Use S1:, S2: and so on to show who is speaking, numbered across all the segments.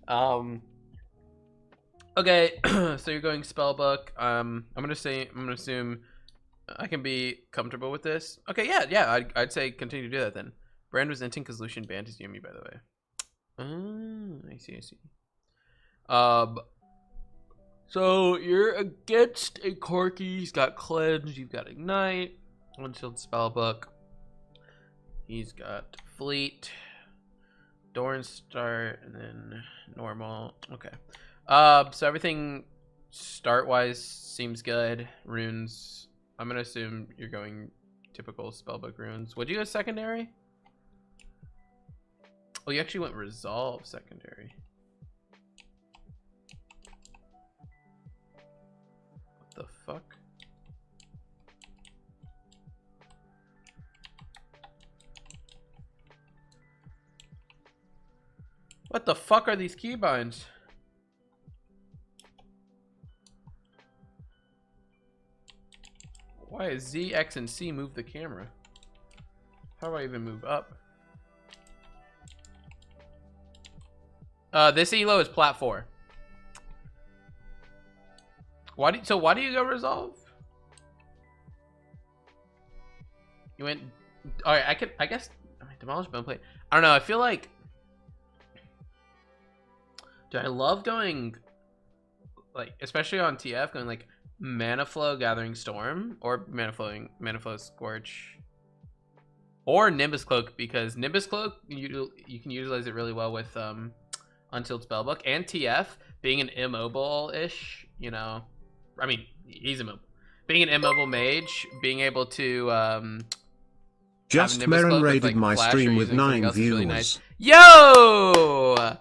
S1: Um. Okay, so you're going spellbook. I'm gonna assume I can be comfortable with this. Okay, yeah. I'd say continue to do that then. Brand was inting because Lucian banned his Yumi, by the way. I see. Um, so you're against a Corki. He's got Cleanse. You've got Ignite. One Shield Spellbook. He's got Fleet. Dorn start and then normal. Okay. So everything start wise seems good. Runes. I'm gonna assume you're going typical spellbook runes. Would you go secondary? Oh, you actually went resolve secondary. What the fuck? What the fuck are these keybinds? Why is Z, X, and C move the camera? How do I even move up? This elo is plat 4. Why do you go resolve? You went. All right, I guess. Demolish bone plate. I don't know. I feel like. Do I love going, like, especially on TF, going like Mana Flow, Gathering Storm, or Mana Flow, Scorch, or Nimbus Cloak, because Nimbus Cloak you can utilize it really well with Unsealed Spellbook, and TF being an immobile-ish, you know, I mean he's immobile. Being an immobile mage, being able to
S2: Just Marin raided my stream with 9 views.
S1: Really nice. Yo!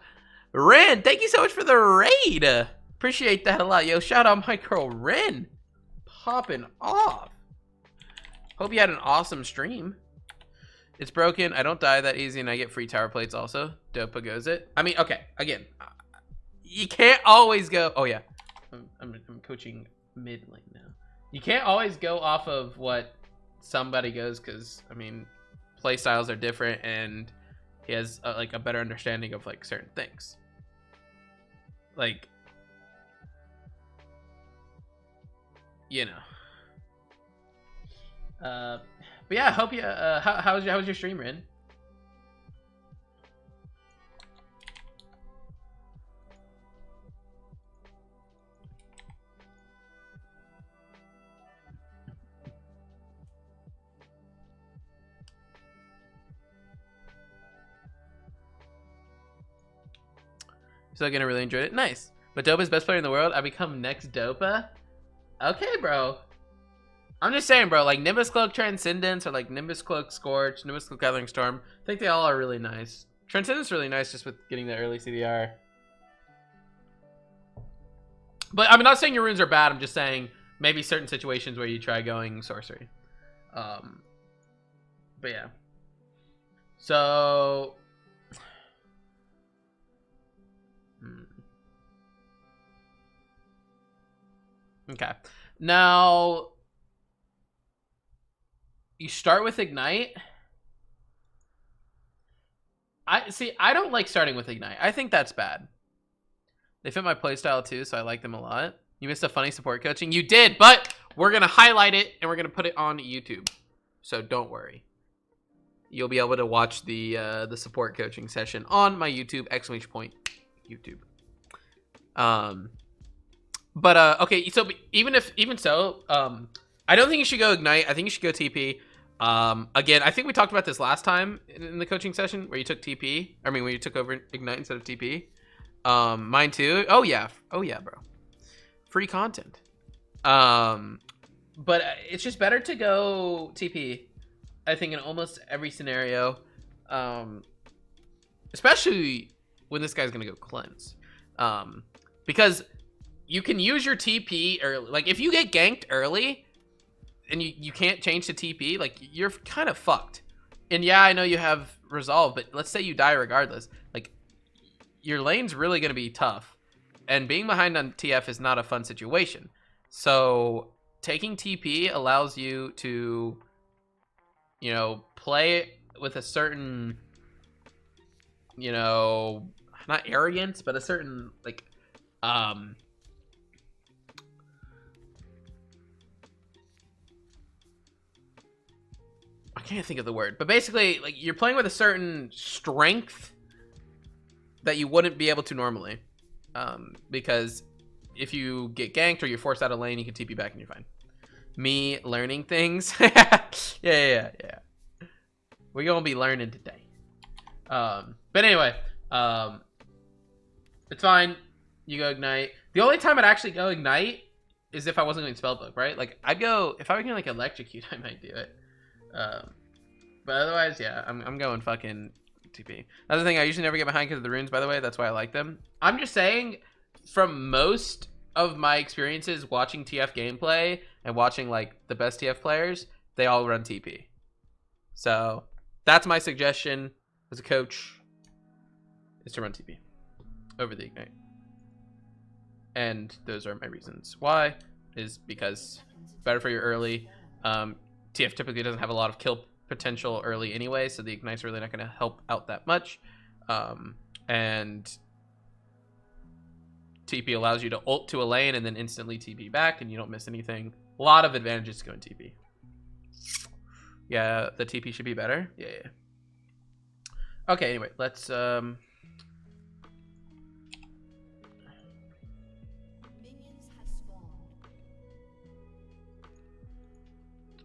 S1: Ren, thank you so much for the raid. Appreciate that a lot. Yo, shout out my girl Ren. Popping off. Hope you had an awesome stream. It's broken. I don't die that easy and I get free tower plates also. Dopa goes it. I mean, okay, again, you can't always go. Oh yeah, I'm coaching mid lane now. You can't always go off of what somebody goes, because I mean, play styles are different and he has like a better understanding of like certain things. Like, you know. But yeah, I hope you. How was your stream, Rin? So gonna really enjoy it. Nice. But Dopa's best player in the world. I become next Dopa. Okay, bro. I'm just saying, bro. Like Nimbus Cloak Transcendence, or like Nimbus Cloak Scorch, Nimbus Cloak Gathering Storm. I think they all are really nice. Transcendence is really nice just with getting the early CDR. But I'm not saying your runes are bad. I'm just saying maybe certain situations where you try going sorcery. But yeah. So. Okay. Now, you start with Ignite. I don't like starting with Ignite. I think that's bad. They fit my playstyle too, so I like them a lot. You missed a funny support coaching. You did, but we're going to highlight it and we're going to put it on YouTube. So don't worry. You'll be able to watch the support coaching session on my YouTube, !YouTube. But okay, so even so, I don't think you should go Ignite. I think you should go TP. Again, I think we talked about this last time in the coaching session where you took TP. I mean, when you took over Ignite instead of TP. Mine too. Oh yeah, bro. Free content. But it's just better to go TP. I think in almost every scenario, especially when this guy's gonna go cleanse, because you can use your TP early. Like if you get ganked early and you can't change to TP, like you're kind of fucked. And yeah, I know you have resolve, but let's say you die regardless. Like your lane's really gonna be tough, and being behind on TF is not a fun situation. So taking TP allows you to, you know, play with a certain, you know, not arrogance, but a certain like I can't think of the word, but basically like you're playing with a certain strength that you wouldn't be able to normally, because if you get ganked or you're forced out of lane, you can TP back and you're fine. Me learning things. yeah. We're gonna be learning today. But anyway, it's fine. You go ignite. The only time I'd actually go ignite is if I wasn't going spellbook, right? Like I'd go if I were gonna like electrocute, I might do it. But otherwise, yeah, I'm going fucking TP. That's the thing. I usually never get behind because of the runes. By the way, that's why I like them. I'm just saying, from most of my experiences watching TF gameplay and watching like the best TF players, they all run TP. So that's my suggestion as a coach, is to run TP over the ignite. And those are my reasons why, is because better for your early. TF typically doesn't have a lot of kill potential early anyway, so the ignite's really not going to help out that much. And TP allows you to ult to a lane and then instantly TP back, and you don't miss anything. A lot of advantages to going TP. Yeah, the TP should be better. Yeah. Okay, anyway, let's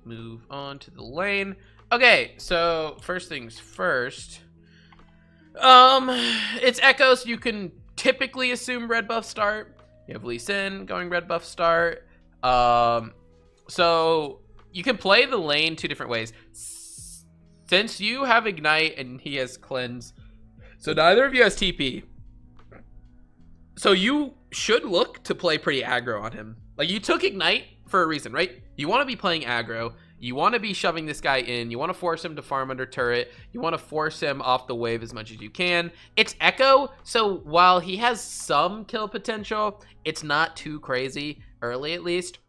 S1: move on to the lane. Okay, so first things first. It's Echo, so you can typically assume red buff start. You have Lee Sin going red buff start. So you can play the lane two different ways. Since you have Ignite and he has Cleanse, so neither of you has TP. So you should look to play pretty aggro on him. Like, you took Ignite for a reason, right? You want to be playing aggro. You want to be shoving this guy in. You want to force him to farm under turret. You want to force him off the wave as much as you can. It's Echo, so while he has some kill potential, it's not too crazy, early at least.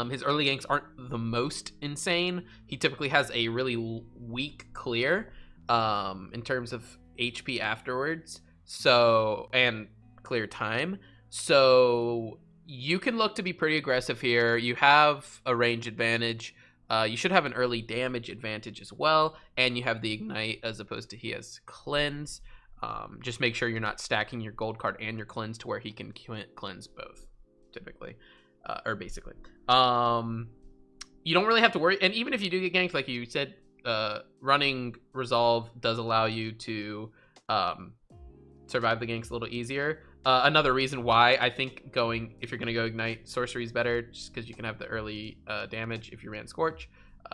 S1: His early ganks aren't the most insane. He typically has a really weak clear in terms of HP afterwards, so, and clear time. So you can look to be pretty aggressive here. You have a range advantage. You should have an early damage advantage as well, and you have the Ignite as opposed to he has Cleanse. Just make sure you're not stacking your gold card and your Cleanse to where he can cleanse both, typically, or basically. You don't really have to worry, and even if you do get ganked, like you said, running Resolve does allow you to survive the ganks a little easier. Another reason why I think if you're going to go Ignite, Sorcery is better, just because you can have the early damage if you ran Scorch,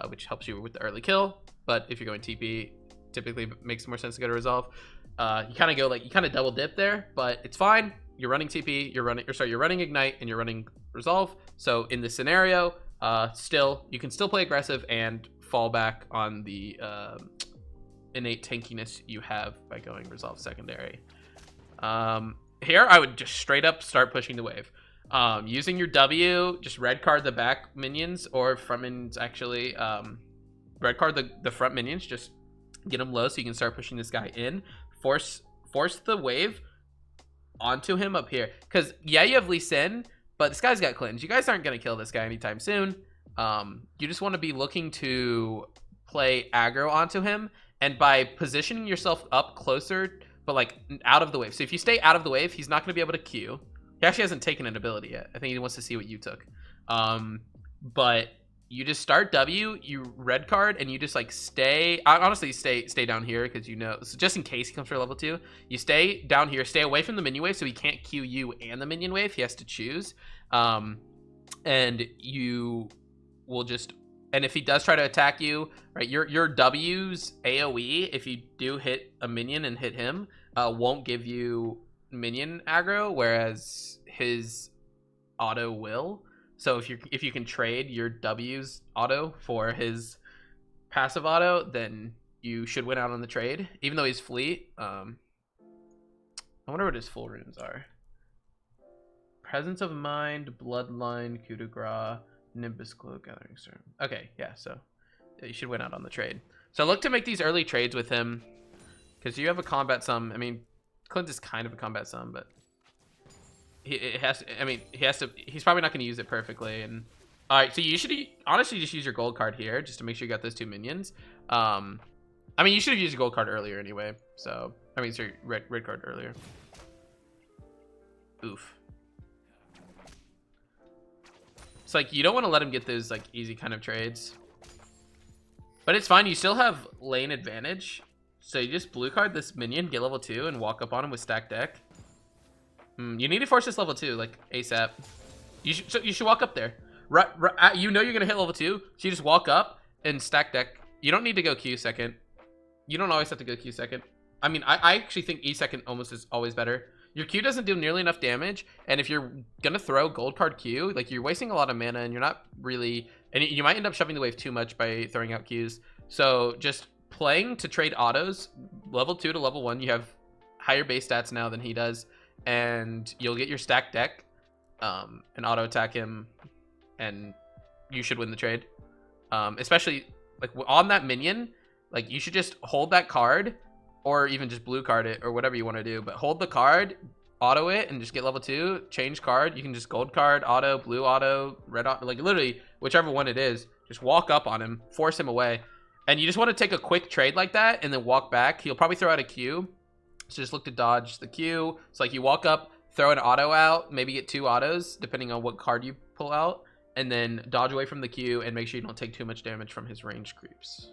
S1: which helps you with the early kill. But if you're going TP, typically it makes more sense to go to Resolve. You kind of double dip there, but it's fine. You're running TP, you're running Ignite, and you're running Resolve. So in this scenario, you can still play aggressive and fall back on the innate tankiness you have by going Resolve secondary. Here, I would just straight up start pushing the wave. Using your W, just red card the back minions, or front minions actually. Red card the front minions, just get them low so you can start pushing this guy in. Force the wave onto him up here. Because, yeah, you have Lee Sin, but this guy's got Cleanse. You guys aren't going to kill this guy anytime soon. You just want to be looking to play aggro onto him. And by positioning yourself up closer, but like out of the wave. So if you stay out of the wave, he's not going to be able to Q. He actually hasn't taken an ability yet. I think he wants to see what you took. But you just start W, you red card, and you just like stay. Honestly, stay down here because so just in case he comes for level 2, you stay down here, stay away from the minion wave, so he can't Q you and the minion wave. He has to choose, and you will just. And if he does try to attack you, right, your W's AoE, if you do hit a minion and hit him, won't give you minion aggro, whereas his auto will. So if you can trade your W's auto for his passive auto, then you should win out on the trade, even though he's fleet. I wonder what his full runes are. Presence of Mind, Bloodline, Coup de Grace, Nimbus Glow, Gathering Storm. Okay, yeah, so you should win out on the trade. So look to make these early trades with him, because you have a combat sum. I mean, Clint is kind of a combat sum, but it has to, I mean, he's probably not going to use it perfectly. And all right, so you should honestly just use your gold card here just to make sure you got those 2 minions. I mean, you should have used your gold card earlier anyway. So, I mean, sorry, red card earlier. Oof. It's like, you don't want to let him get those like easy kind of trades. But it's fine. You still have lane advantage. So you just blue card this minion, get level 2, and walk up on him with stacked deck. You need to force this level 2, like, ASAP. You should walk up there. You know you're going to hit level 2, so you just walk up and stack deck. You don't need to go Q second. You don't always have to go Q second. I mean, I actually think E second almost is always better. Your Q doesn't do nearly enough damage, and if you're going to throw gold card Q, like, you're wasting a lot of mana, and you're not really... And you might end up shoving the wave too much by throwing out Qs. So just playing to trade autos, level 2 to level 1, you have higher base stats now than he does, and you'll get your stacked deck and auto attack him, and you should win the trade. Especially like on that minion, like you should just hold that card, or even just blue card it, or whatever you want to do, but hold the card, auto it, and just get level 2, change card. You can just gold card, auto, blue auto, red auto, like literally whichever one it is, just walk up on him, force him away. And you just want to take a quick trade like that and then walk back. He'll probably throw out a Q, so just look to dodge the Q. It's like you walk up, throw an auto out, maybe get 2 autos depending on what card you pull out, and then dodge away from the Q and make sure you don't take too much damage from his range creeps.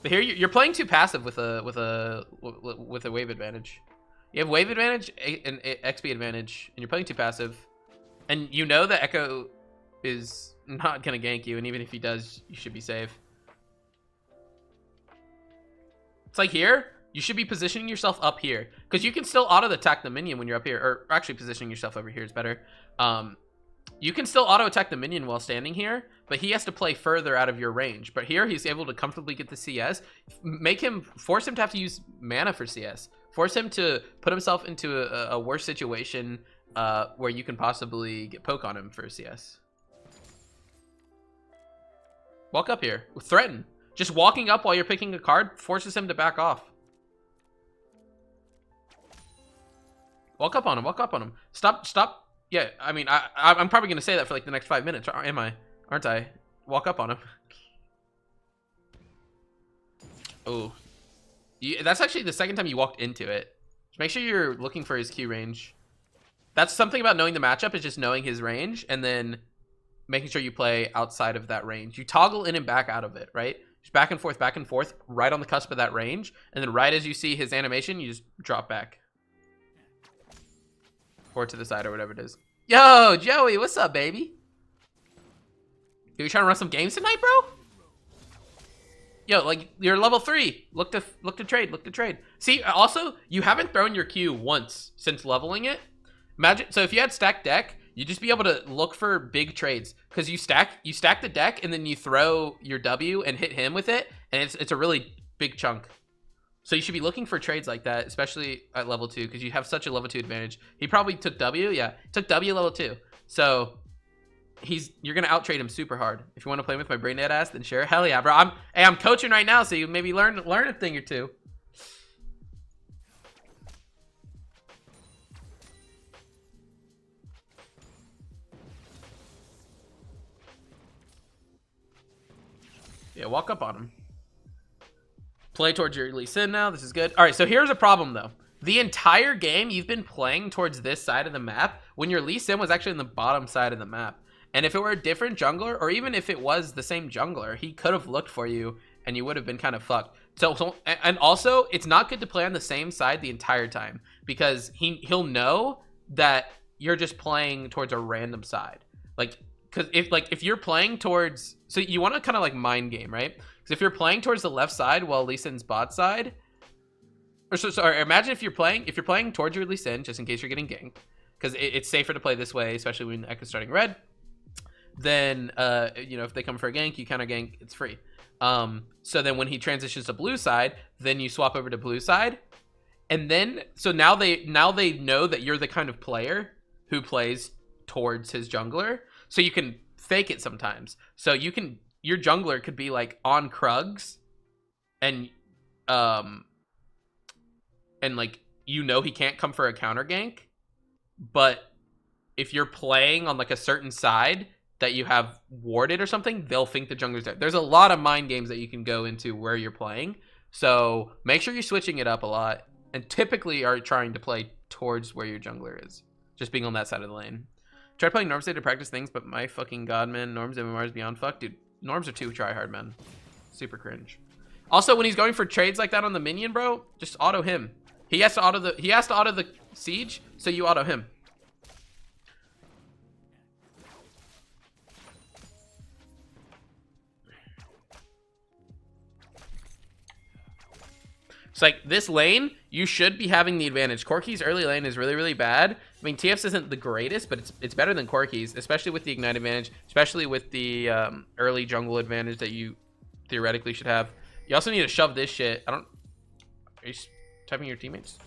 S1: But here you're playing too passive with a wave advantage. You have wave advantage and XP advantage, and you're playing too passive. And you know that Echo is not gonna gank you, and even if he does, you should be safe. It's like here, you should be positioning yourself up here, because you can still auto attack the minion when you're up here, or actually positioning yourself over here is better. You can still auto attack the minion while standing here, but he has to play further out of your range. But here he's able to comfortably get the CS. Force him to have to use mana for CS. Force him to put himself into a worse situation where you can possibly get poke on him for CS. Walk up here. Threaten. Just walking up while you're picking a card forces him to back off. Walk up on him. Walk up on him. Stop. Yeah, I mean, I'm probably going to say that for like the next 5 minutes, aren't I? Walk up on him. Oh. That's actually the second time you walked into it. Just make sure you're looking for his Q range. That's something about knowing the matchup, is just knowing his range and then making sure you play outside of that range. You toggle in and back out of it, right? Just back and forth, right on the cusp of that range. And then right as you see his animation, you just drop back. Or to the side or whatever it is. Yo, Joey, what's up, baby? You trying to run some games tonight, bro? Yo, like, you're level 3. Look to trade. See, also, you haven't thrown your Q once since leveling it. Imagine, so if you had stacked deck, you'd just be able to look for big trades. Because you stack the deck, and then you throw your W and hit him with it, and it's a really big chunk. So you should be looking for trades like that, especially at level 2, because you have such a level 2 advantage. He probably took W, yeah. Took W level 2. So you're gonna out trade him super hard. If you want to play with my brain dead ass, then sure. Hell yeah, bro. I'm coaching right now, so you maybe learn a thing or two. Yeah, walk up on him. Play towards your Lee Sin now. This is good. All right, so here's a problem, though. The entire game, you've been playing towards this side of the map when your Lee Sin was actually on the bottom side of the map. And if it were a different jungler, or even if it was the same jungler, he could have looked for you, and you would have been kind of fucked. And also, it's not good to play on the same side the entire time, because he'll know that you're just playing towards a random side. Like, because if you're playing towards, so you want to kind of like mind game, right? Because if you're playing towards the left side while Lee Sin's bot side, or sorry, imagine if you're playing towards your Lee Sin, just in case you're getting ganked, because it's safer to play this way, especially when Echo's starting red. Then you know, if they come for a gank, you counter gank, it's free. So then when he transitions to blue side, then you swap over to blue side, and then so now they know that you're the kind of player who plays towards his jungler, so you can fake it sometimes. So your jungler could be like on Krugs and like you know he can't come for a counter gank, but if you're playing on like a certain side that you have warded or something, they'll think the jungler's there. There's a lot of mind games that you can go into where you're playing. So make sure you're switching it up a lot, and typically are trying to play towards where your jungler is. Just being on that side of the lane. Tried playing Norms today to practice things, but my fucking god, man, Norms MMR is beyond fuck. Dude, Norms are too tryhard, man. Super cringe. Also, when he's going for trades like that on the minion, bro, just auto him. He has to auto the siege, so you auto him. It's like this lane, you should be having the advantage. Corki's early lane is really, really bad. I mean, TF's isn't the greatest, but it's better than Corki's, especially with the ignite advantage, especially with the early jungle advantage that you theoretically should have. You also need to shove this shit. Are you typing your teammates?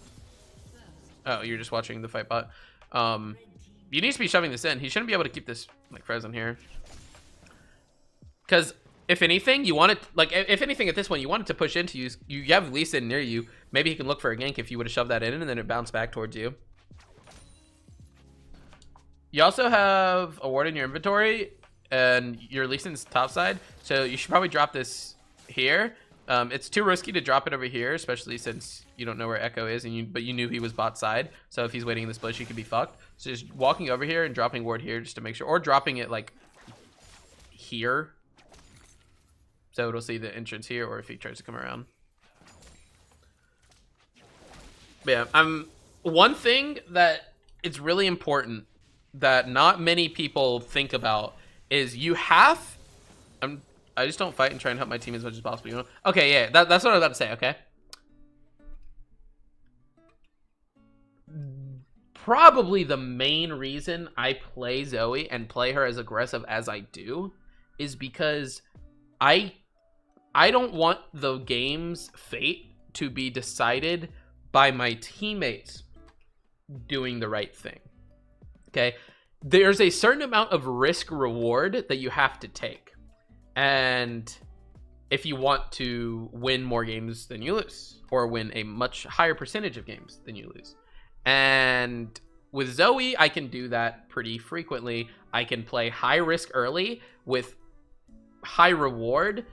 S1: Oh, you're just watching the fight bot. You need to be shoving this in. He shouldn't be able to keep this like frozen here. Because if anything, you want it, like, if anything at this point, you want it to push into you. You have Lee Sin near you. Maybe he can look for a gank if you would have shoved that in, and then it bounced back towards you. You also have a ward in your inventory, and your Lee Sin's top side, so you should probably drop this here. It's too risky to drop it over here, especially since you don't know where Echo is, but you knew he was bot side, so if he's waiting in this bush, you could be fucked. So just walking over here and dropping ward here just to make sure, or dropping it like here. So it'll see the entrance here, or if he tries to come around. But yeah, one thing that it's really important that not many people think about is you have. I just don't fight and try and help my team as much as possible. You know? Okay, yeah, that's what I was about to say. Okay. Probably the main reason I play Zoe and play her as aggressive as I do is because I don't want the game's fate to be decided by my teammates doing the right thing. Okay? There's a certain amount of risk reward that you have to take. And if you want to win more games than you lose, or win a much higher percentage of games than you lose. And with Zoe, I can do that pretty frequently. I can play high risk early with high reward.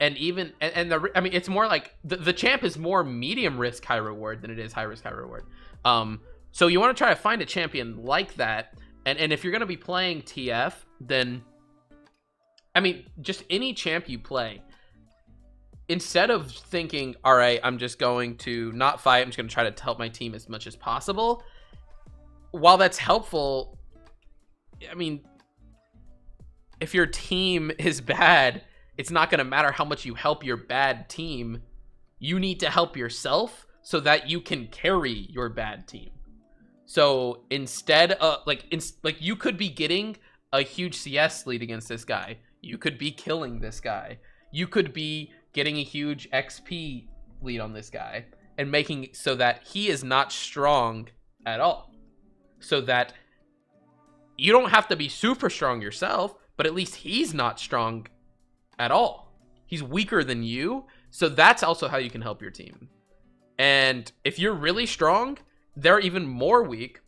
S1: And even, I mean, it's more like the champ is more medium risk, high reward than it is high risk, high reward. So you want to try to find a champion like that. And if you're going to be playing TF, then, I mean, just any champ you play, instead of thinking, all right, I'm just going to not fight, I'm just going to try to help my team as much as possible. While that's helpful, I mean, if your team is bad, it's not going to matter how much you help your bad team. You need to help yourself so that you can carry your bad team. So instead of like you could be getting a huge CS lead against this guy. You could be killing this guy. You could be getting a huge XP lead on this guy and making it so that he is not strong at all. So that you don't have to be super strong yourself, but at least he's not strong at all. He's weaker than you, so that's also how you can help your team. And if you're really strong, they're even more weak,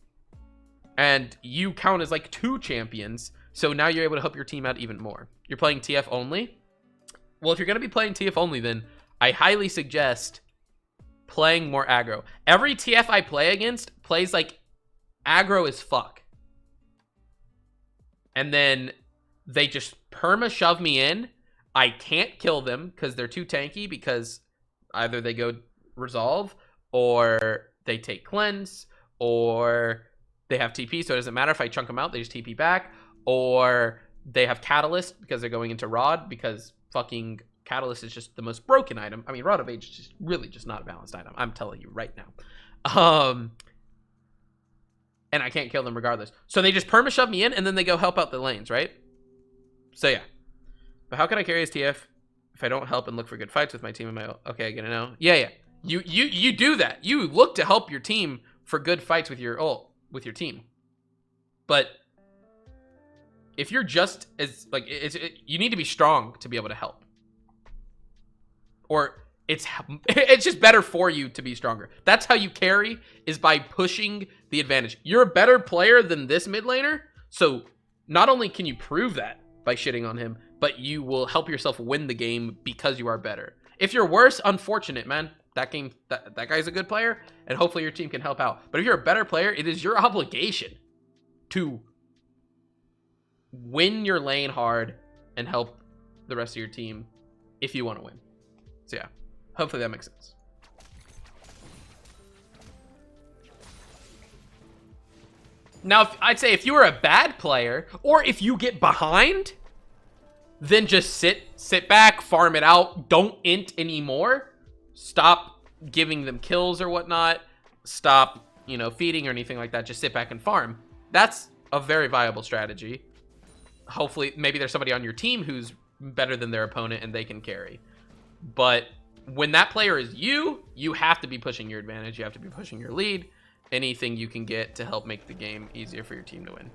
S1: and you count as like 2 champions, so now you're able to help your team out even more. You're playing TF only? Well, if you're going to be playing TF only, then I highly suggest playing more aggro. Every TF I play against plays like aggro as fuck. And then they just perma shove me in. I can't kill them because they're too tanky, because either they go resolve, or they take cleanse, or they have TP, so it doesn't matter if I chunk them out, they just TP back, or they have catalyst because they're going into rod, because fucking catalyst is just the most broken item. I mean, Rod of Age is just really just not a balanced item, I'm telling you right now. And I can't kill them regardless, so they just perma shove me in, and then they go help out the lanes, right? So yeah. But how can I carry as TF if I don't help and look for good fights with my team and my... Okay, I get it now. Yeah. You do that. You look to help your team for good fights with your ult, with your team. But if you're just as... like, you need to be strong to be able to help. Or it's just better for you to be stronger. That's how you carry, is by pushing the advantage. You're a better player than this mid laner, so not only can you prove that by shitting on him, but you will help yourself win the game because you are better. If you're worse, unfortunate, man. That guy's a good player, and hopefully your team can help out. But if you're a better player, it is your obligation to win your lane hard and help the rest of your team if you want to win. So yeah, hopefully that makes sense. Now, I'd say if you are a bad player, or if you get behind, then just sit back, farm it out, don't int anymore, stop giving them kills or whatnot, stop, feeding or anything like that, just sit back and farm. That's a very viable strategy. Hopefully, maybe there's somebody on your team who's better than their opponent and they can carry. But when that player is you have to be pushing your advantage, you have to be pushing your lead, anything you can get to help make the game easier for your team to win.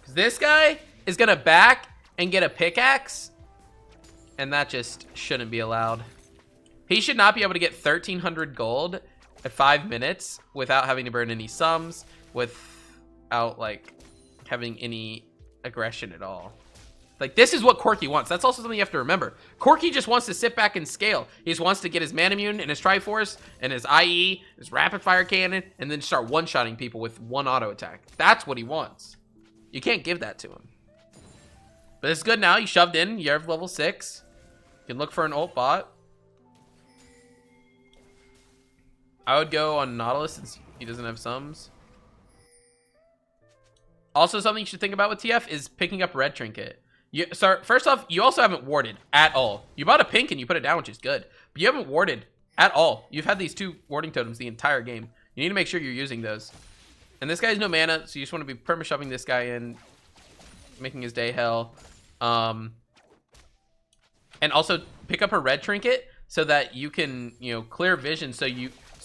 S1: Because this guy is gonna back and get a pickaxe, and that just shouldn't be allowed. He should not be able to get 1,300 gold at 5 minutes without having to burn any sums, without like having any aggression at all. Like, this is what Corki wants. That's also something you have to remember. Corki just wants to sit back and scale. He just wants to get his Manamune and his Triforce and his IE, his Rapid Fire Cannon, and then start one-shotting people with one auto attack. That's what he wants. You can't give that to him. But it's good now. You shoved in. You have level 6. You can look for an ult bot. I would go on Nautilus since he doesn't have sums. Also, something you should think about with TF is picking up Red Trinket. First off, you also haven't warded at all. You bought a pink and you put it down, which is good. But you haven't warded at all. You've had these 2 warding totems the entire game. You need to make sure you're using those. And this guy has no mana, so you just want to be perma-shoving this guy in, making his day hell. And also pick up a red trinket so that you can, clear vision so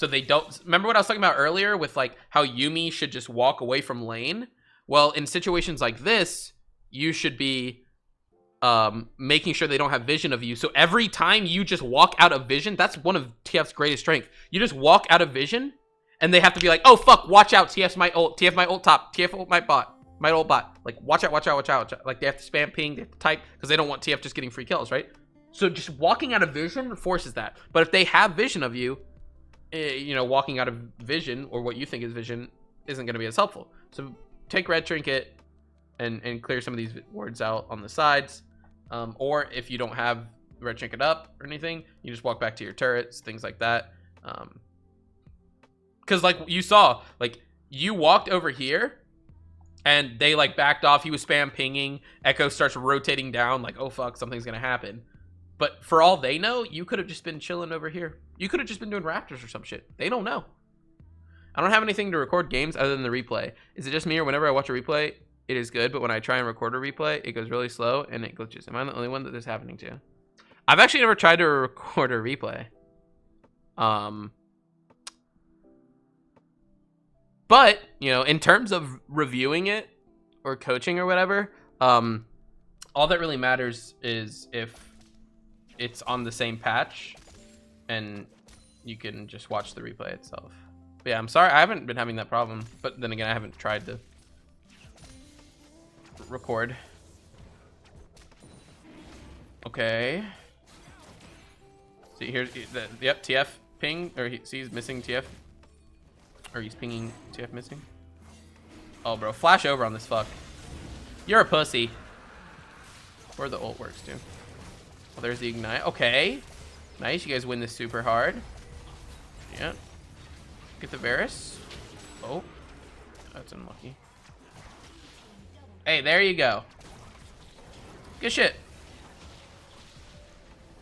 S1: they don't... Remember what I was talking about earlier with like how Yuumi should just walk away from lane? Well, in situations like this, you should be making sure they don't have vision of you. So every time you just walk out of vision, that's one of TF's greatest strength. You just walk out of vision, and they have to be like, oh, fuck, watch out, TF's my ult, TF my ult top, TF ult my bot, my ult bot. Like, watch out, watch out, watch out, watch out. Like, they have to spam ping, they have to type, because they don't want TF just getting free kills, right? So just walking out of vision forces that. But if they have vision of you, walking out of vision, or what you think is vision, isn't going to be as helpful. So take red trinket and clear some of these wards out on the sides. Or if you don't have red trinket up or anything, you just walk back to your turrets, things like that. Because like you saw, like you walked over here and they like backed off. He was spam pinging. Echo starts rotating down like, oh fuck, something's gonna happen. But for all they know, you could have just been chilling over here. You could have just been doing Raptors or some shit. They don't know. I don't have anything to record games other than the replay. Is it just me, or whenever I watch a replay, it is good, but when I try and record a replay, it goes really slow and it glitches? Am I the only one that this is happening to? I've actually never tried to record a replay. But, in terms of reviewing it or coaching or whatever, all that really matters is if it's on the same patch and you can just watch the replay itself. But yeah, I'm sorry, I haven't been having that problem, but then again, I haven't tried to record. Okay. See, here's yep, TF ping, or he's missing TF, or he's pinging TF missing. Oh, bro, flash over on this fuck. You're a pussy. Where the ult works, too. Well, there's the ignite. Okay, nice. You guys win this super hard. Yeah. Get the Varus. Oh, that's unlucky. Hey, there you go. Good shit.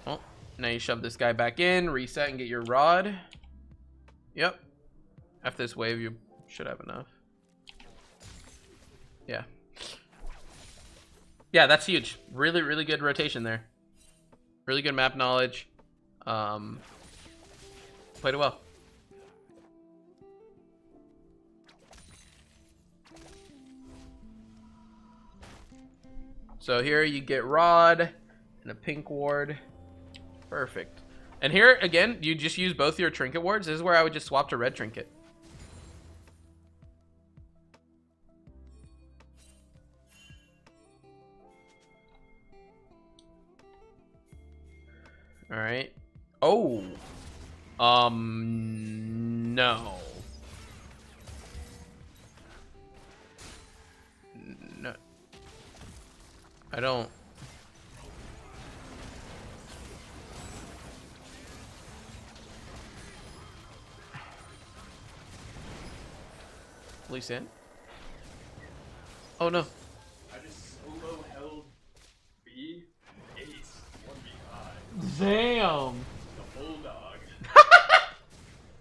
S1: Well, now you shove this guy back in, reset, and get your rod. Yep. After this wave, you should have enough. Yeah. Yeah, that's huge. Really, really good rotation there. Really good map knowledge. Played it well. So here you get Rod and a pink ward. Perfect. And here, again, you just use both your trinket wards. This is where I would just swap to red trinket. All right. Oh. No. No. I don't. Lee Sin? Oh no.
S3: I just solo held B, ace, 1v5.
S1: Damn.
S3: The bulldog.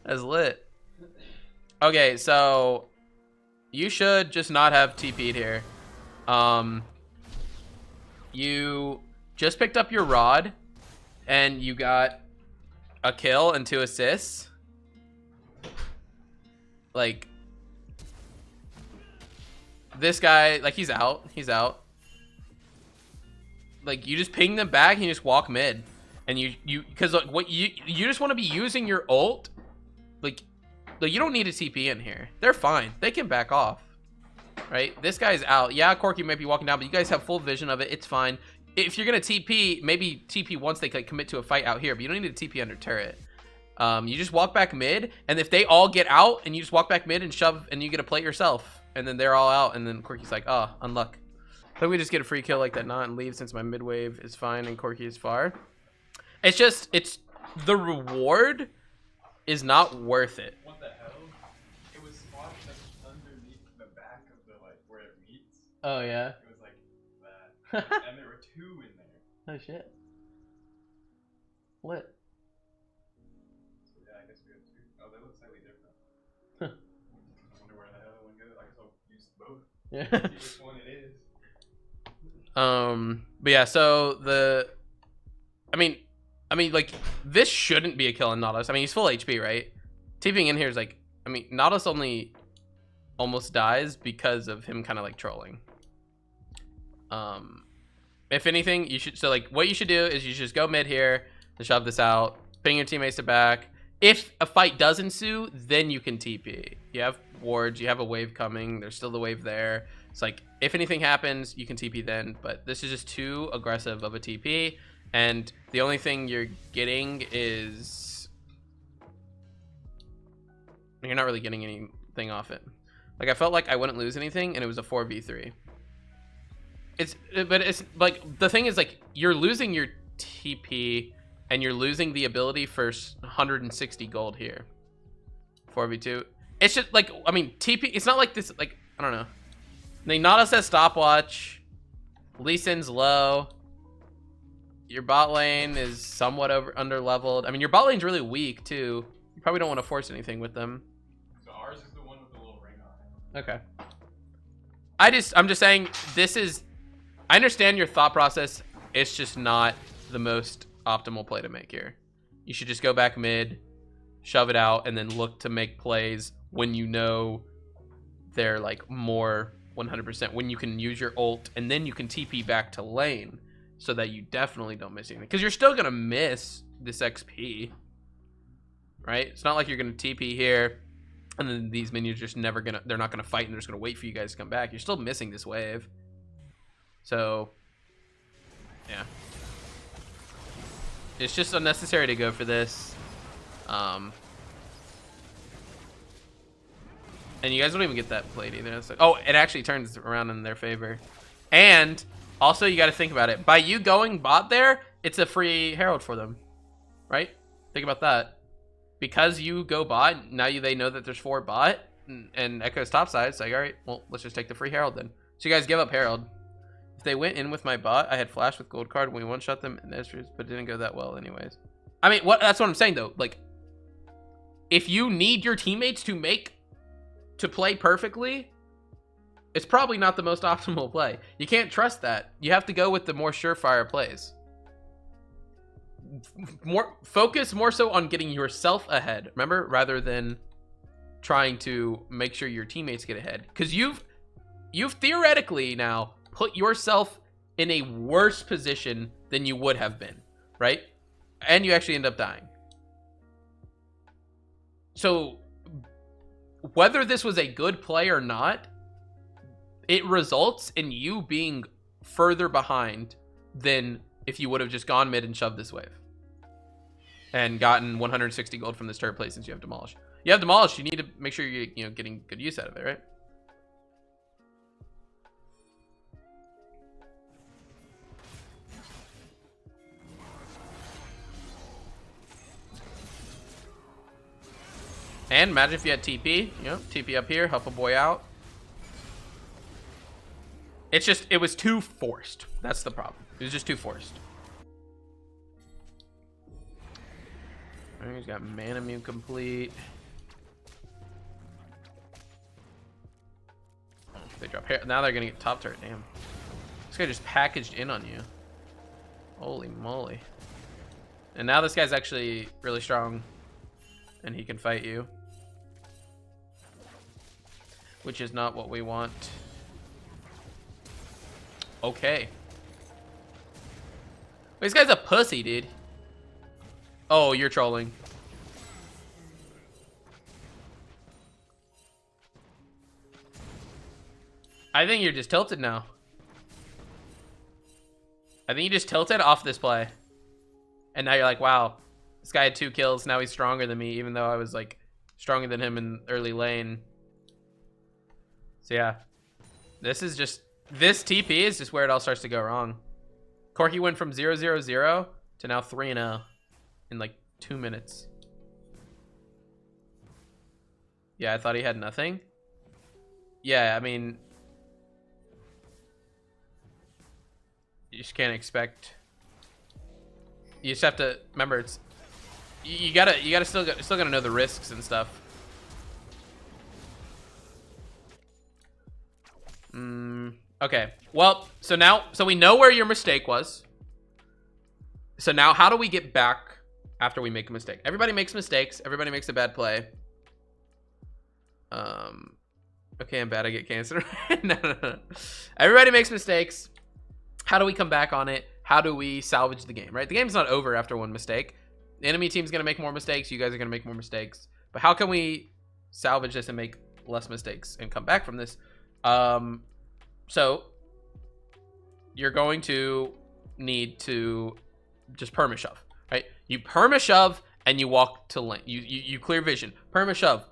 S1: That's lit. Okay, so you should just not have TP'd here. You just picked up your rod and you got a kill and 2 assists. Like, this guy, like, he's out. Like, you just ping them back and you just walk mid. And because like, what you just want to be using your ult. Like, you don't need a TP in here. They're fine. They can back off. Right? This guy's out. Yeah, Corki might be walking down, but you guys have full vision of it. It's fine. If you're going to TP, maybe TP once they like, commit to a fight out here, but you don't need to TP under turret. You just walk back mid, and if they all get out, and you just walk back mid and shove, and you get a plate yourself, and then they're all out, and then Corki's like, oh, unluck. So we just get a free kill like that, not and leave since my mid wave is fine and Corki is far. It's just, the reward is not worth it.
S3: What the hell? It was spotted underneath the back of the, like, where it meets.
S1: Oh, yeah?
S3: It was like that. And there were 2 in there.
S1: Oh, shit. Lit.
S3: So, yeah, I guess we have 2. Oh, they look slightly different. I wonder where the hell one goes. I guess I'll use both.
S1: Yeah.
S3: See which one it is.
S1: But yeah, so I mean, like, this shouldn't be a kill on Nautilus. I mean, he's full HP, right? TPing in here is like, I mean, Nautilus only almost dies because of him kind of like trolling. If anything, you should, so like, what you should do is you should just go mid here to shove this out, ping your teammates to back. If a fight does ensue, then you can TP. You have wards, you have a wave coming, there's still the wave there. It's like, if anything happens, you can TP then, but this is just too aggressive of a TP, and the only thing you're getting is... You're not really getting anything off it. Like, I felt like I wouldn't lose anything, and it was a 4v3. But it's, like, the thing is, like, you're losing your TP, and you're losing the ability for 160 gold here. 4v2. It's just, like, I mean, TP, it's not like this, like, I don't know. Nautilus has stopwatch. Lee Sin's low. Your bot lane is somewhat under leveled. I mean, your bot lane's really weak too. You probably don't want to force anything with them.
S3: So ours is the one with the little ring on it.
S1: Okay. I'm just saying, this is, I understand your thought process. It's just not the most optimal play to make here. You should just go back mid, shove it out, and then look to make plays when you know they're like more 100%, when you can use your ult and then you can TP back to lane so that you definitely don't miss anything, because you're still gonna miss this XP, right? It's not like you're gonna TP here and then these minions are just they're not gonna fight and they're just gonna wait for you guys to come back. You're still missing this wave. So yeah, it's just unnecessary to go for this. And you guys don't even get that plate either. So, oh, it actually turns around in their favor. And also, you got to think about it. By you going bot there, it's a free Herald for them, right? Think about that. Because you go bot, now they know that there's 4 bot, and Echo's topside. It's like, all right, well, let's just take the free Herald then. So you guys give up Herald. If they went in with my bot, I had flash with gold card when we one-shot them in Ezreal, but it didn't go that well anyways. I mean, that's what I'm saying, though. Like, if you need your teammates to play perfectly, it's probably not the most optimal play. You can't trust that. You have to go with the more surefire plays. Focus more so on getting yourself ahead, remember, rather than trying to make sure your teammates get ahead, because you've theoretically now put yourself in a worse position than you would have been, right? and you actually end up dying. So whether this was a good play or not, it results in you being further behind than if you would have just gone mid and shoved this wave and gotten 160 gold from this turret play. Since you have Demolish, you need to make sure you're getting good use out of it, right? And imagine if you had TP, TP up here, help a boy out. It was too forced. That's the problem. It was just too forced. All right, he's got mana immune complete. They drop here. Now they're gonna get top turret. Damn. This guy just packaged in on you. Holy moly. And now this guy's actually really strong and he can fight you, which is not what we want. Okay. This guy's a pussy, dude. Oh, you're trolling. I think you're just tilted now. I think you just tilted off this play. And now you're like, wow, this guy had 2 kills. Now he's stronger than me, even though I was like stronger than him in early lane. So yeah, this TP is just where it all starts to go wrong. Corki went from 0-0-0 to now 3-0 in like 2 minutes. Yeah, I thought he had nothing. Yeah, I mean, you just can't expect. You just have to remember, it's you gotta still gotta know the risks and stuff. Okay, well, so we know where your mistake was. So now how do we get back after we make a mistake? Everybody makes mistakes. Everybody makes a bad play. Okay, I'm bad. I get cancer. No. Everybody makes mistakes. How do we come back on it? How do we salvage the game, right? The game's not over after one mistake. The enemy team's going to make more mistakes. You guys are going to make more mistakes. But how can we salvage this and make less mistakes and come back from this? So you're going to need to just perma shove, right? You perma shove and you walk to lane. You clear vision. Perma shove,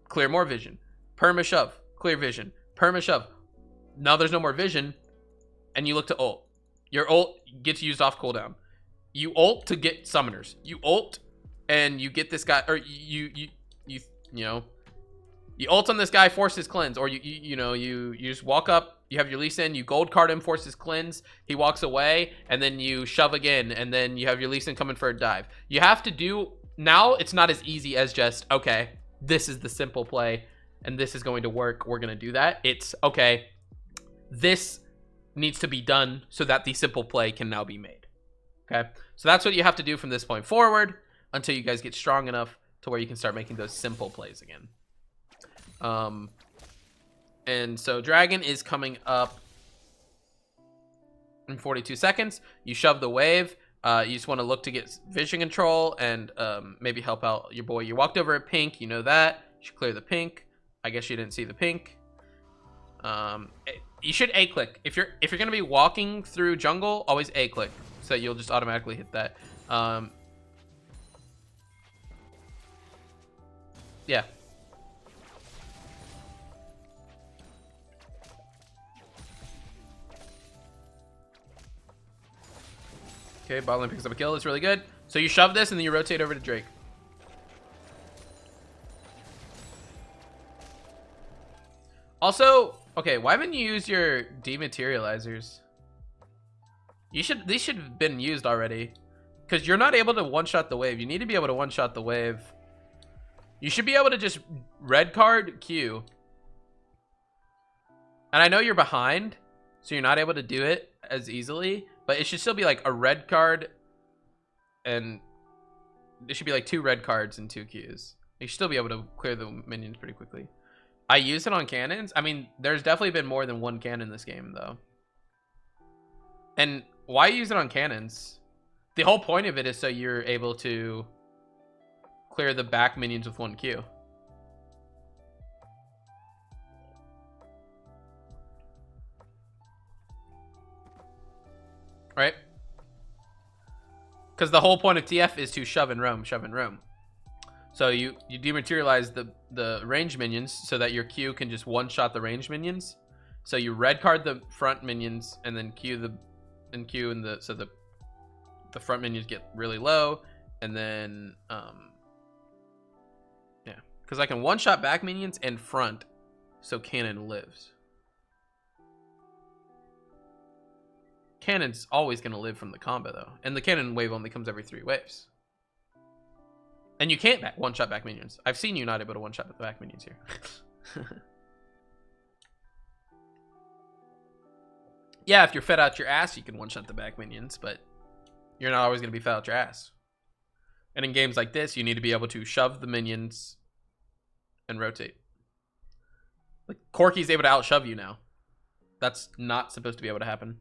S1: clear more vision. Perma shove, clear vision. Perma shove. Now there's no more vision, and you look to ult. Your ult gets used off cooldown. You ult to get summoners. You ult and you get this guy, or you ult on this guy, force his cleanse, or you just walk up. You have your Lee Sin, you gold card him, force his cleanse. He walks away, and then you shove again, and then you have your Lee Sin coming for a dive. You have to do now. It's not as easy as just, okay, this is the simple play, and this is going to work. We're gonna do that. It's okay. This needs to be done so that the simple play can now be made. Okay, so that's what you have to do from this point forward until you guys get strong enough to where you can start making those simple plays again. And so Dragon is coming up in 42 seconds. You shove the wave. You just want to look to get vision control and maybe help out your boy. You walked over at pink. You know that. You should clear the pink. I guess you didn't see the pink. You should A-click. If you're going to be walking through jungle, always A-click so that you'll just automatically hit that. Yeah. Okay, bot lane picks up a kill. It's really good. So you shove this and then you rotate over to Drake. Also, okay, why haven't you used your dematerializers? These should have been used already. Because you're not able to one-shot the wave. You need to be able to one-shot the wave. You should be able to just red card Q. And I know you're behind, so you're not able to do it as easily. But it should still be like a red card, and it should be like 2 red cards and 2 Qs. You should still be able to clear the minions pretty quickly. I use it on cannons. I mean, there's definitely been more than 1 cannon in this game, though. And why use it on cannons? The whole point of it is so you're able to clear the back minions with 1 Q. Right? Because the whole point of TF is to shove and roam, shove and roam. So you dematerialize the range minions so that your Q can just one-shot the range minions. So you red card the front minions and then so the front minions get really low, and then yeah, because I can one-shot back minions and front, so cannon lives. Cannon's always going to live from the combo though, and the cannon wave only comes every 3 waves. And you can't one-shot back minions. I've seen you not able to one-shot the back minions here. Yeah, if you're fed out your ass, you can one-shot the back minions, but you're not always going to be fed out your ass. And in games like this, you need to be able to shove the minions and rotate. Like, Corki's able to out-shove you now. That's not supposed to be able to happen.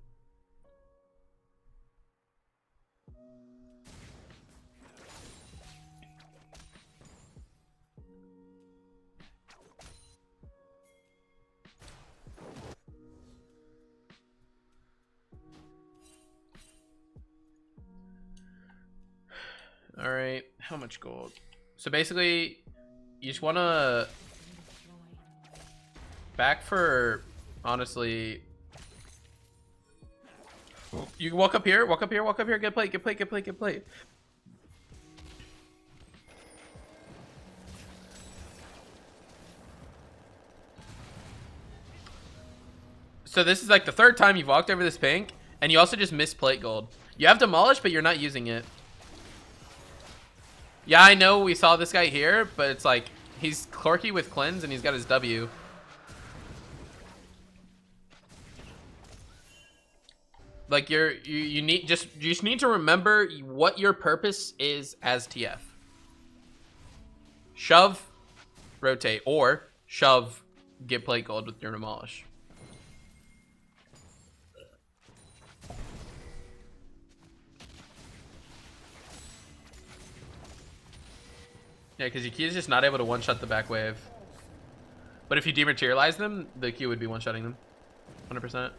S1: All right, how much gold? So basically, you just want to back for, honestly, you can walk up here, walk up here, walk up here, get plate, get plate, get plate, get plate. So this is like the 3rd time you've walked over this pink, and you also just missed plate gold. You have Demolish, but you're not using it. Yeah, I know we saw this guy here, but it's like, he's Corki with Cleanse, and he's got his W. Like, you just need to remember what your purpose is as TF. Shove, rotate, or shove, get plate gold with your Demolish. Yeah, because your Q is just not able to one-shot the back wave. But if you dematerialize them, the Q would be one-shotting them. 100%.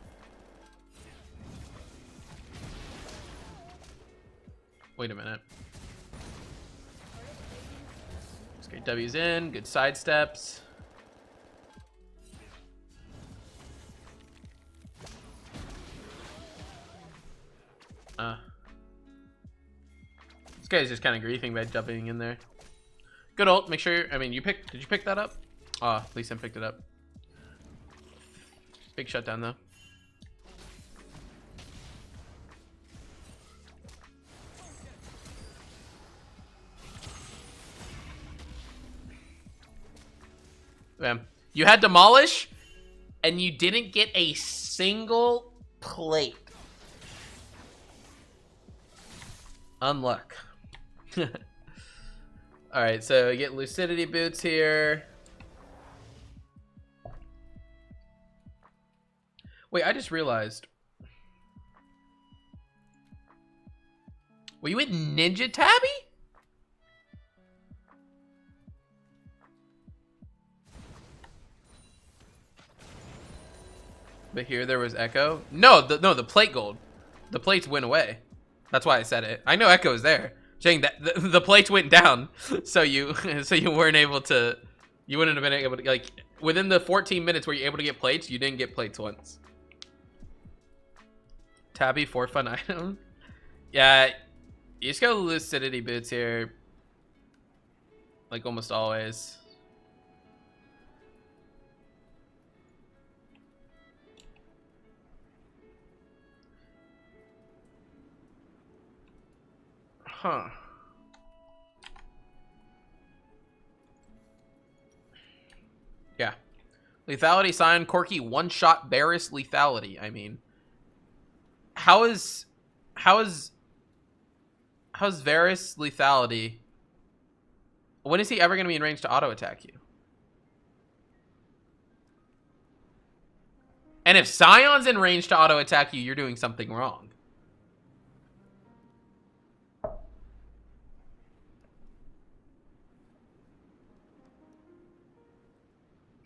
S1: Wait a minute. Let's get W's in, good side steps. This guy's just kind of griefing by jumping in there. Good ult. Make sure. I mean, did you pick that up? Oh, Lee Sin picked it up. Big shutdown though. Bam. You had Demolish, and you didn't get a single plate. Unluck. All right, so we get Lucidity boots here. Wait, I just realized. Were you with Ninja Tabby? But here there was Echo. No, the plate gold. The plates went away. That's why I said it. I know Echo is there. Saying that the plates went down, so you weren't able to, you wouldn't have been able to, like, within the 14 minutes where you're able to get plates, you didn't get plates once. Tabby for fun item. Yeah, you just go Lucidity boots here, like almost always. Huh. Yeah. Lethality sign, Corki one-shot Varus lethality. I mean, how is Varus lethality? When is he ever going to be in range to auto attack you? And if Sion's in range to auto attack you, you're doing something wrong.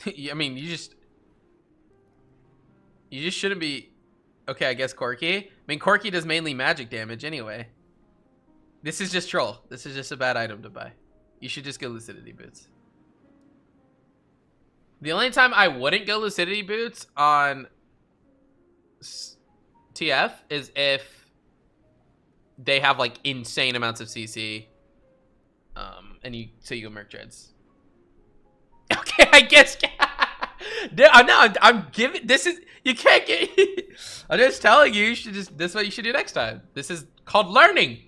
S1: I mean, you just shouldn't be. Okay, I guess Corki. I mean, Corki does mainly magic damage anyway. This is just troll. This is just a bad item to buy. You should just go Lucidity Boots. The only time I wouldn't go Lucidity Boots on TF is if they have like insane amounts of CC, and so you go Merc Dreads. Okay, I guess. I'm giving. This is you can't get. I'm just telling you. You should just. This is what you should do next time. This is called learning.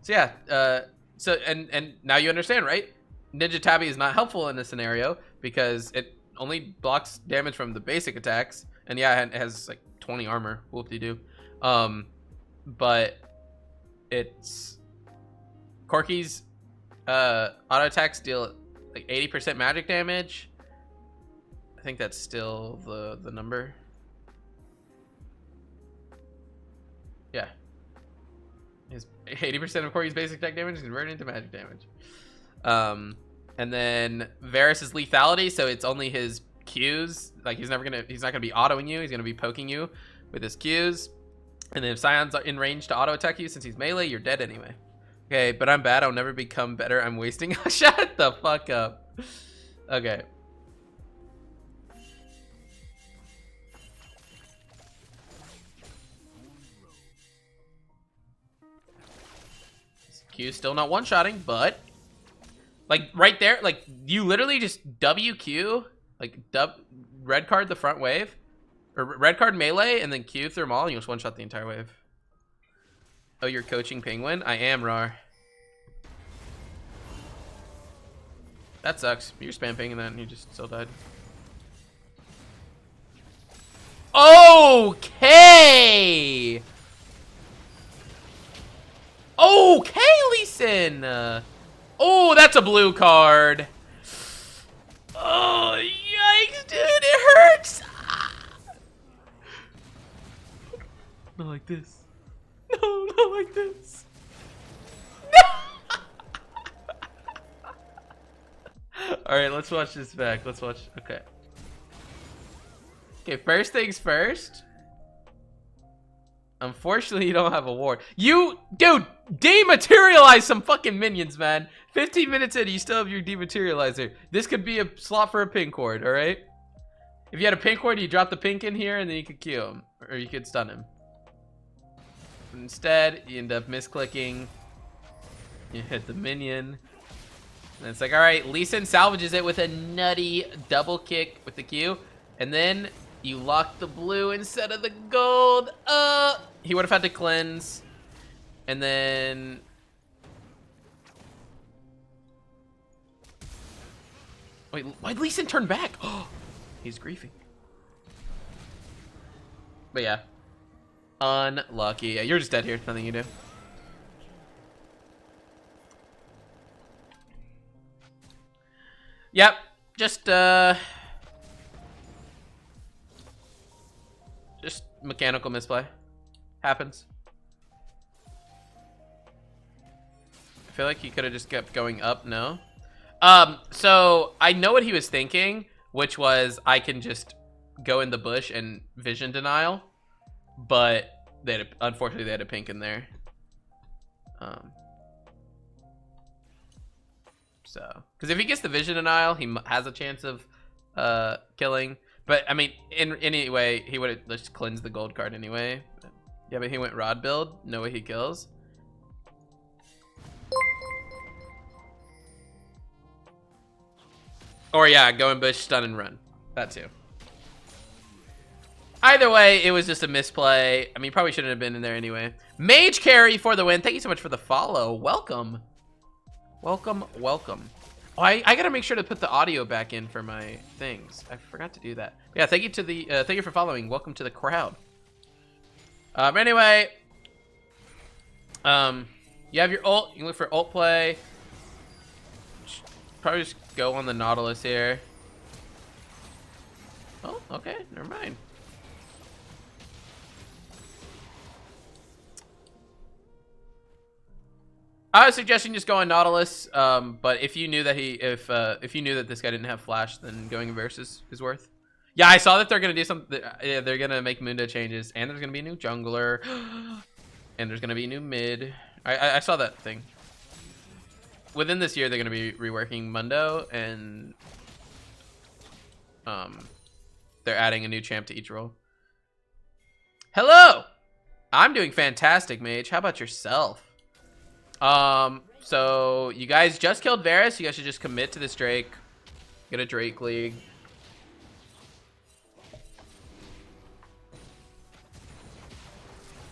S1: So yeah. So and now you understand, right? Ninja Tabi is not helpful in this scenario because it only blocks damage from the basic attacks, and yeah, it has like 20 armor. Whoop-de-doo. But it's Corki's auto attacks deal like 80% magic damage. I think that's still the number. Yeah. His 80% of Corki's basic attack damage is converted into magic damage. And then Varus' lethality, so it's only his Qs. Like he's not gonna be autoing you. He's gonna be poking you with his Qs. And then if Scion's in range to auto attack you, since he's melee, you're dead anyway. Okay, but I'm bad. I'll never become better. I'm wasting. Shut the fuck up. Okay. Q still not one-shotting, but like right there, like you literally just WQ, like red card the front wave, or red card melee, and then Q through them all, and you just one-shot the entire wave. Oh, you're coaching Penguin? I am, Rar. That sucks. You're spam pinging that, and you just still died. Okay! Okay, Lee Sin! Oh, that's a blue card. Oh, yikes, dude, it hurts! Not like this. No, not like this. No! Alright, let's watch this back. Let's watch. Okay. Okay, first things first. Unfortunately, you don't have a ward. You, dude, dematerialize some fucking minions, man. 15 minutes in, you still have your dematerializer. This could be a slot for a pink ward, alright? If you had a pink ward, you drop the pink in here, and then you could kill him. Or you could stun him. Instead, you end up misclicking. You hit the minion. And it's like, alright, Lee Sin salvages it with a nutty double kick with the Q. And then you lock the blue instead of the gold. He would have had to cleanse. And then... Wait, why'd Lee Sin turn back? Oh, he's griefing. But yeah. Unlucky. Yeah, you're just dead here. Nothing you do. Yep. Just mechanical misplay. Happens. I feel like he could have just kept going up. No. So I know what he was thinking, which was I can just go in the bush and vision denial, but unfortunately they had a pink in there. So, because if he gets the vision denial, he has a chance of killing. But I mean, anyway, he would have just cleansed the gold card anyway. Yeah, but he went rod build. No way he kills. Or yeah, go in bush, stun and run. That too. Either way, it was just a misplay. I mean, probably shouldn't have been in there anyway. Mage carry for the win. Thank you so much for the follow. Welcome. Welcome, welcome. Oh, I gotta make sure to put the audio back in for my things. I forgot to do that. Yeah, thank you to the thank you for following. Welcome to the crowd. Anyway, you have your ult. You can look for ult play. Probably just go on the Nautilus here. Oh, okay, never mind. I was suggesting just going Nautilus, but if you knew that if you knew that this guy didn't have flash, then going Versus is worth. Yeah, I saw that they're gonna do something. Yeah, they're gonna make Mundo changes, and there's gonna be a new jungler, and there's gonna be a new mid. I saw that thing. Within this year, they're gonna be reworking Mundo, and they're adding a new champ to each role. Hello, I'm doing fantastic, Mage. How about yourself? So you guys just killed Varus. You guys should just commit to this Drake. Get a Drake League.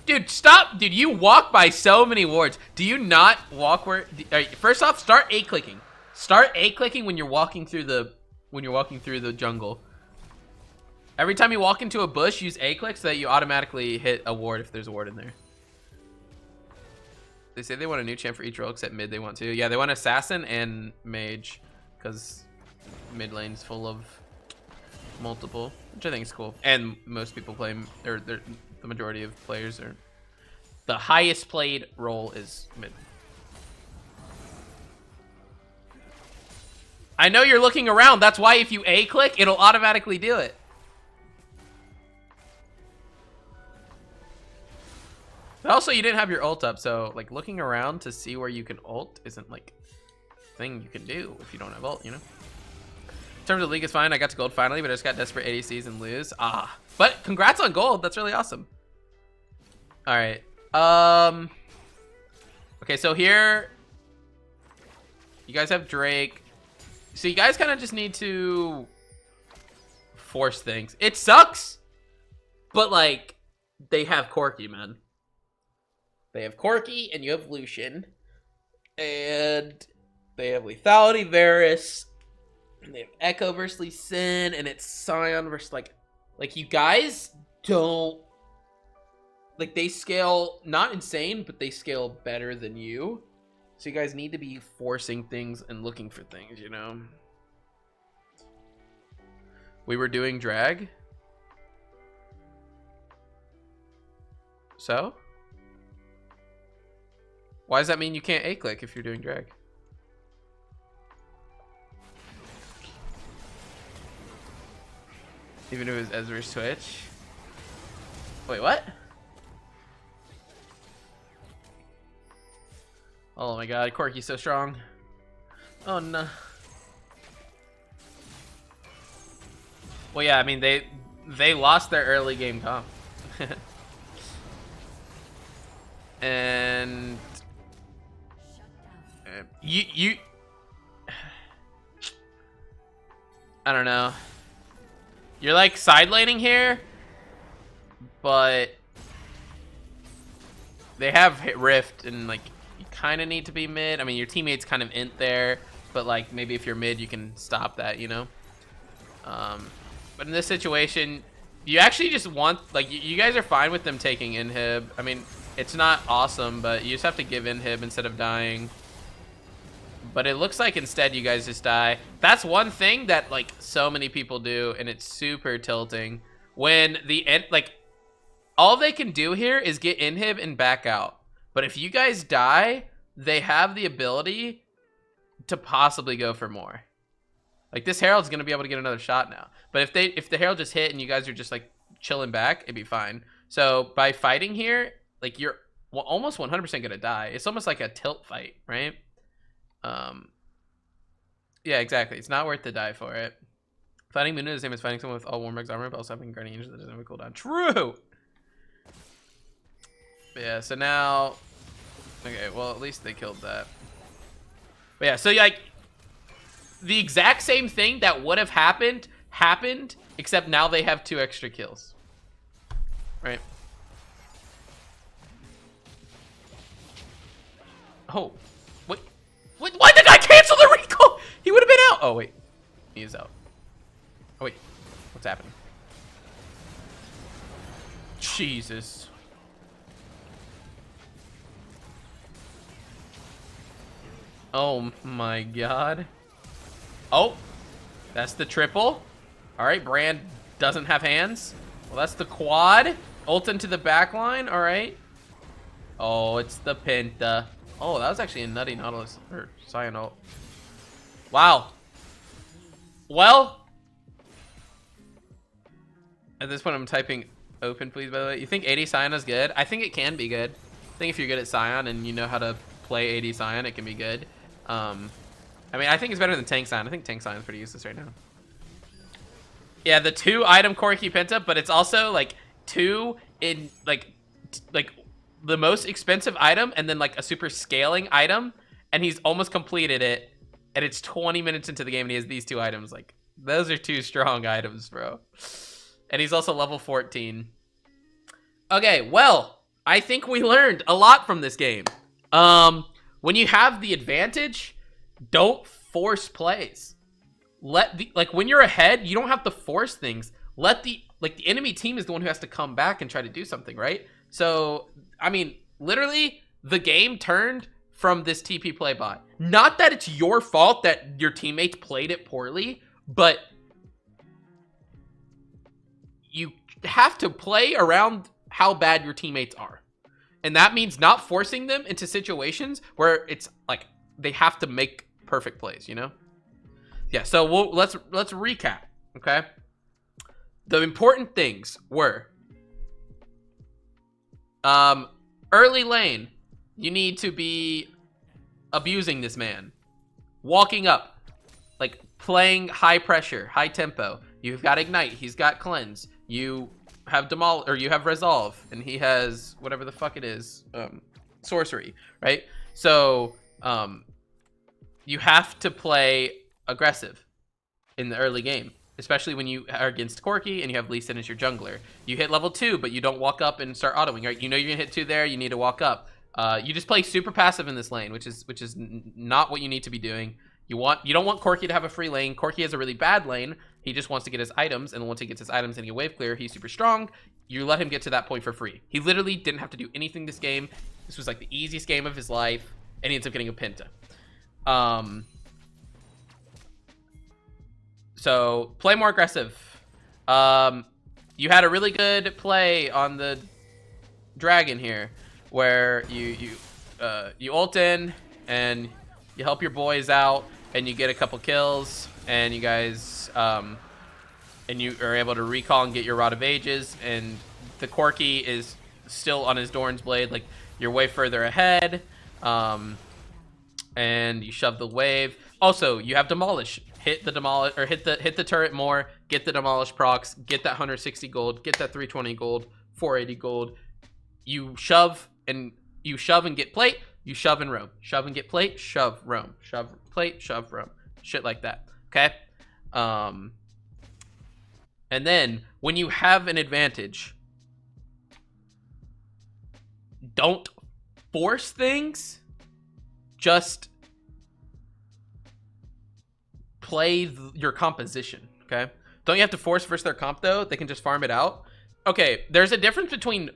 S1: Dude, stop. Dude, you walk by so many wards. Do you not walk where... First off, start A-clicking. Start A-clicking when you're walking through the jungle. Every time you walk into a bush, use A-click so that you automatically hit a ward if there's a ward in there. They say they want a new champ for each role except mid they want to. Yeah, they want assassin and mage because mid lane's full of multiple, which I think is cool. And most people play, or the majority of players are, the highest played role is mid. I know you're looking around. That's why if you A-click, it'll automatically do it. But also, you didn't have your ult up, so like looking around to see where you can ult isn't like a thing you can do if you don't have ult, you know? In terms of league, is fine. I got to gold finally, but I just got desperate ADCs and lose. But congrats on gold. That's really awesome. All right. Okay, so here you guys have Drake. So you guys kind of just need to force things. It sucks, but like they have Corki, man. They have Corki and you have Lucian, and they have Lethality Varus, and they have Echo versus Lee Sin, and it's Sion versus like you guys don't, like, they scale not insane, but they scale better than you. So you guys need to be forcing things and looking for things, you know? We were doing drag. So? Why does that mean you can't A-click if you're doing drag? Even if it was Ezreal's Twitch? Wait, what? Oh my god, Corki's so strong. Oh no. Well, yeah, I mean, they lost their early game comp. And you I don't know. You're like side laning here, but they have Rift, and like you kind of need to be mid. I mean, your teammates kind of int there, but like maybe if you're mid, you can stop that, you know. But in this situation, you actually just want, like, you guys are fine with them taking inhib. I mean, it's not awesome, but you just have to give inhib instead of dying. But it looks like instead you guys just die. That's one thing that like so many people do, and it's super tilting. When the end, like, all they can do here is get inhib and back out. But if you guys die, they have the ability to possibly go for more. Like, this Herald's gonna be able to get another shot now. But if the Herald just hit and you guys are just like chilling back, it'd be fine. So by fighting here, like, you're almost 100% gonna die. It's almost like a tilt fight, right? Yeah, exactly. It's not worth to die for it. Fighting Mundo is the same as fighting someone with all Warmog's armor, but also having Guardian Angel that doesn't have a cooldown. True! But yeah, so now... Okay, well, at least they killed that. But yeah, so like... The exact same thing that would have happened, except now they have 2 extra kills. Right? Oh. Why did I cancel the recall? He would have been out. Oh, wait. He is out. Oh, wait. What's happening? Jesus. Oh, my God. Oh. That's the triple. All right. Brand doesn't have hands. Well, that's the quad. Ult into the back line. All right. Oh, it's the Penta. Oh, that was actually a nutty Nautilus or Cyan ult. Wow. Well, at this point I'm typing open, please, by the way. You think AD Cyan is good? I think it can be good. I think if you're good at Cyan and you know how to play AD Cyan, it can be good. I mean, I think it's better than Tank Cyan. I think Tank Cyan is pretty useless right now. Yeah, the 2 item Corki Penta, but it's also like 2 in like the most expensive item and then like a super scaling item, and he's almost completed it, and it's 20 minutes into the game and he has these 2 items. Like, those are 2 strong items, bro. And he's also level 14. Okay, well, I think we learned a lot from this game. When you have the advantage, don't force plays. When you're ahead, you don't have to force things. The enemy team is the one who has to come back and try to do something, right? So, I mean, literally, the game turned from this TP play bot. Not that it's your fault that your teammates played it poorly, but you have to play around how bad your teammates are. And that means not forcing them into situations where it's like they have to make perfect plays, you know? Yeah, so let's recap, okay? The important things were early lane, you need to be abusing this man. Walking up, like playing high pressure, high tempo. You've got Ignite, he's got Cleanse. You have you have Resolve, and he has whatever the fuck it is, Sorcery, right? So, you have to play aggressive in the early game, especially when you are against Corki and you have Lee Sin as your jungler. You hit level 2, but you don't walk up and start autoing, right? You know you're gonna hit 2 there, you need to walk up. You just play super passive in this lane, which is not what you need to be doing. You don't want Corki to have a free lane. Corki has a really bad lane. He just wants to get his items, and once he gets his items and he wave clear, he's super strong. You let him get to that point for free. He literally didn't have to do anything this game. This was like the easiest game of his life, and he ends up getting a Penta. So play more aggressive. You had a really good play on the dragon here, where you ult in and you help your boys out and you get a couple kills, and you guys and you are able to recall and get your Rod of Ages, and the Corki is still on his Doran's Blade. Like, you're way further ahead, and you shove the wave. Also, you have Demolish. Hit the demolish, or hit the turret more, get the Demolish procs, get that 160 gold, get that 320 gold, 480 gold. You shove and get plate, you shove and roam. Shove and get plate, shove, roam. Shove, plate, shove, roam. Shit like that. Okay? And then when you have an advantage, don't force things. Just play your composition, okay? Don't you have to force versus their comp, though? They can just farm it out. Okay, there's a difference between...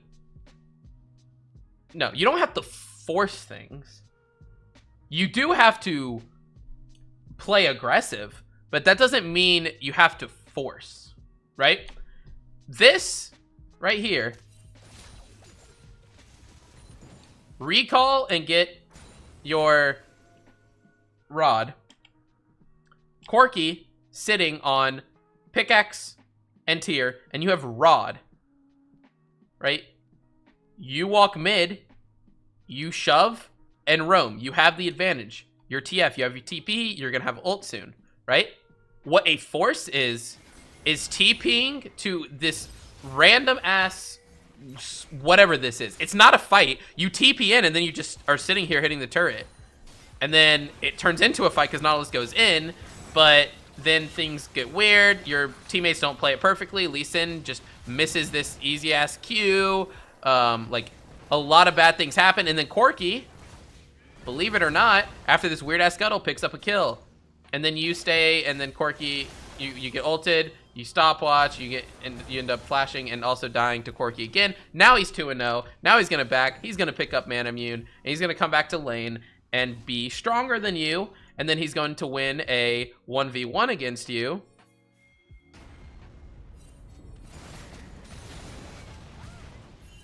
S1: No, you don't have to force things. You do have to play aggressive, but that doesn't mean you have to force, right? This right here, recall and get your Rod. Corki sitting on pickaxe and tier, and you have Rod, right? You walk mid, you shove and roam. You have the advantage. Your TF, you have your TP, you're gonna have ult soon, right? What a force is TPing to this random ass whatever this is. It's not a fight. You TP in and then you just are sitting here hitting the turret. And then it turns into a fight because Nautilus goes in, but then things get weird. Your teammates don't play it perfectly. Lee Sin just misses this easy ass Q. Like, a lot of bad things happen, and then Corki, believe it or not, after this weird ass scuttle, picks up a kill. And then you stay, and then Corki, you get ulted, you stopwatch, you end up flashing and also dying to Corki again. Now he's 2-0. Now he's gonna pick up Man Immune, and he's gonna come back to lane and be stronger than you, and then he's going to win a 1v1 against you.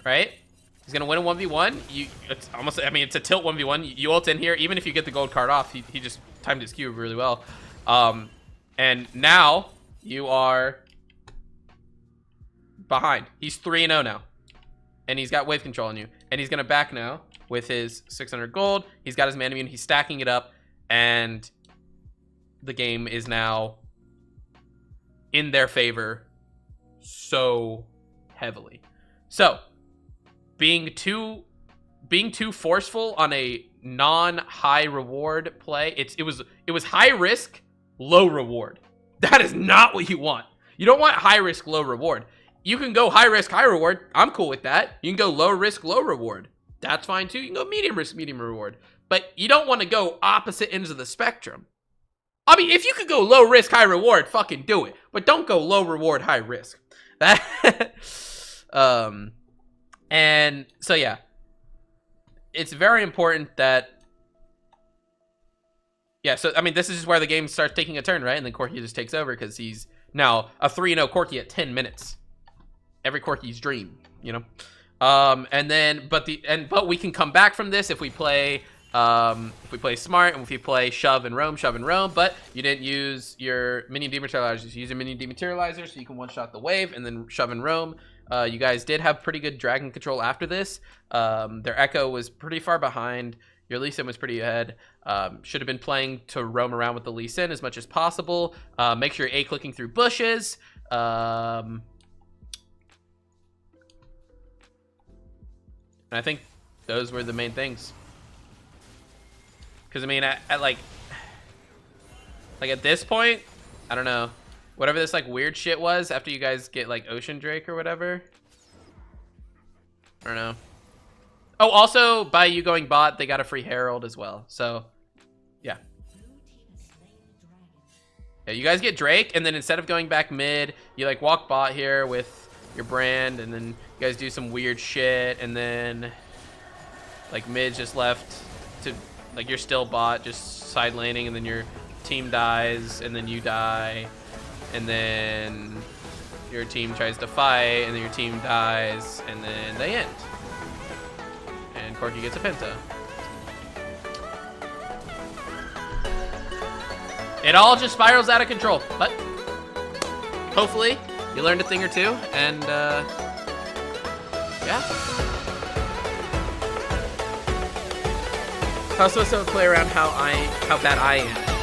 S1: Right? He's gonna win a 1v1. It's almost, I mean, it's a tilt 1v1. You ult in here, even if you get the gold card off, he just timed his Q really well. And now you are behind. He's 3-0 now. And he's got wave control on you. And he's gonna back now with his 600 gold. He's got his mana immune. He's stacking it up. And the game is now in their favor so heavily. So being too forceful on a non-high reward play, it was high risk, low reward. That is not what you want. You don't want high risk, low reward. You can go high risk, high reward. I'm cool with that. You can go low risk, low reward. That's fine too. You can go medium risk, medium reward. But you don't want to go opposite ends of the spectrum. I mean, if you could go low risk, high reward, fucking do it. But don't go low reward, high risk. That and so yeah. It's very important that so I mean, this is just where the game starts taking a turn, right? And then Corki just takes over because he's now a 3-0 Corki at 10 minutes. Every Corki's dream, you know. But we can come back from this if we play smart and if we play shove and roam. But you didn't use your minion dematerializers. You use your minion dematerializer so you can one-shot the wave and then shove and roam. You guys did have pretty good dragon control after this. Their Echo was pretty far behind. Your Lee Sin was pretty ahead. Should have been playing to roam around with the Lee Sin as much as possible. Make sure you're A-clicking through bushes. And I think those were the main things. Because, I mean, at like at this point, I don't know. Whatever this, like, weird shit was after you guys get, like, Ocean Drake or whatever. I don't know. Oh, also, by you going bot, they got a free Herald as well. So, yeah. Yeah, you guys get Drake, and then instead of going back mid, you, like, walk bot here with your brand, and then you guys do some weird shit, and then, like, mid just left to, like, you're still bot, just side laning, and then your team dies, and then you die. And then your team tries to fight, and then your team dies, and then they end. And Corki gets a penta. It all just spirals out of control, but hopefully you learned a thing or two, and yeah. I also play around how bad I am.